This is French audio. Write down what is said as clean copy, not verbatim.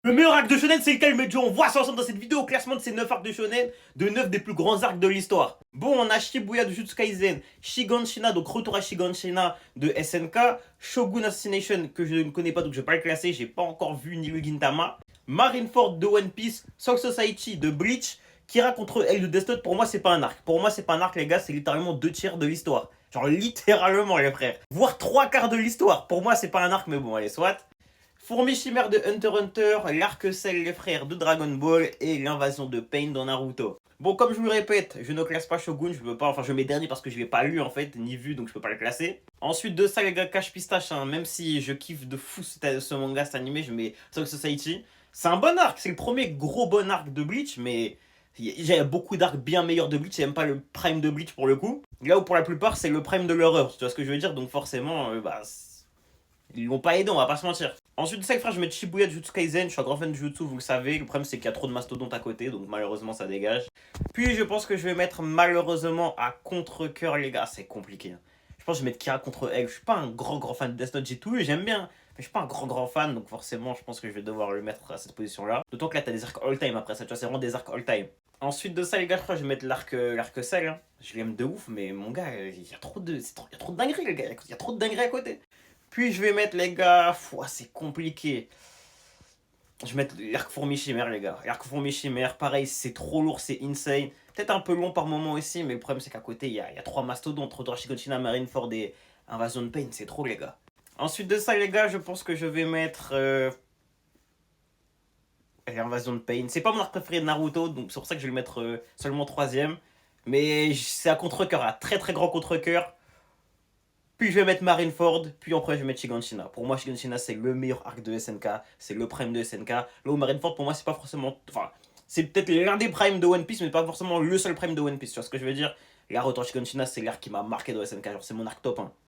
Le meilleur arc de shonen, c'est lequel, Medjo? On voit ça ensemble dans cette vidéo, au classement de ces 9 arcs de shonen, de 9 des plus grands arcs de l'histoire. Bon, on a Shibuya de Jujutsu Kaisen, Shiganshina, donc retour à Shiganshina de SNK, Shogun Assassination, que je ne connais pas, donc je vais pas le classer, j'ai pas encore vu Nilu Gintama, Marineford de One Piece, Soul Society de Bleach, Kira contre L de Death Note. Pour moi, c'est pas un arc. Pour moi, c'est pas un arc, les gars, c'est littéralement 2 tiers de l'histoire. Genre, littéralement, les frères. Voire 3 quarts de l'histoire. Pour moi, c'est pas un arc, mais bon, allez, soit. Fourmi chimère de Hunter x Hunter, l'arc Cell les frères de Dragon Ball et l'invasion de Pain dans Naruto. Bon, comme je vous le répète, je ne classe pas Shogun, je peux pas, enfin je mets dernier parce que je l'ai pas lu en fait, ni vu, donc je peux pas le classer. Ensuite de ça, les gars, Cache Pistache, hein, même si je kiffe de fou ce manga, cet animé, je mets Soul Society. C'est un bon arc, c'est le premier gros bon arc de Bleach, mais j'ai beaucoup d'arcs bien meilleurs de Bleach, c'est même pas le prime de Bleach pour le coup. Là où pour la plupart, c'est le prime de l'horreur, tu vois ce que je veux dire, donc forcément, ils l'ont pas aidé, on va pas se mentir. Ensuite de ça, frère, je mets Shibuya de Jujutsu Kaisen. Je suis un grand fan de Jujutsu, vous le savez. Le problème, c'est qu'il y a trop de mastodontes à côté, donc malheureusement, ça dégage. Puis, je pense que je vais mettre malheureusement à contre-coeur, les gars. C'est compliqué, hein. Je pense que je vais mettre Kira contre Egg. Je suis pas un grand fan de Death Note, j'ai tout eu, j'aime bien. Mais je suis pas un grand fan, donc forcément, je pense que je vais devoir le mettre à cette position-là. D'autant que là, t'as des arcs all-time après ça, tu vois, c'est vraiment des arcs all-time. Ensuite de ça, les gars, je crois que je vais mettre l'arc Cell, hein. Je l'aime de ouf, mais mon gars, il y a trop de, il y a trop de dingueries, les gars. Il y a trop de dingueries à côté. Puis je vais mettre, les gars, c'est compliqué. Je vais mettre l'arc fourmi chimère, les gars. L'arc fourmi chimère, pareil, c'est trop lourd, c'est insane. Peut-être un peu long par moment aussi, mais le problème c'est qu'à côté, il y a 3 mastodontes. Rotor Shiganshina, Marineford et Invasion de Pain, c'est trop, les gars. Ensuite de ça, les gars, je pense que je vais mettre Invasion de Pain. C'est pas mon arc préféré de Naruto, donc c'est pour ça que je vais le mettre seulement troisième. Mais c'est à contre-coeur, à très grand contre-coeur. Puis je vais mettre Marineford, puis après je vais mettre Shiganshina. Pour moi, Shiganshina, c'est le meilleur arc de SNK, c'est le prime de SNK. Là où Marineford, pour moi, c'est pas forcément. Enfin, c'est peut-être l'un des primes de One Piece, mais pas forcément le seul prime de One Piece. Tu vois ce que je veux dire? Là, Rotor Shiganshina, c'est l'arc qui m'a marqué de SNK, genre c'est mon arc top 1.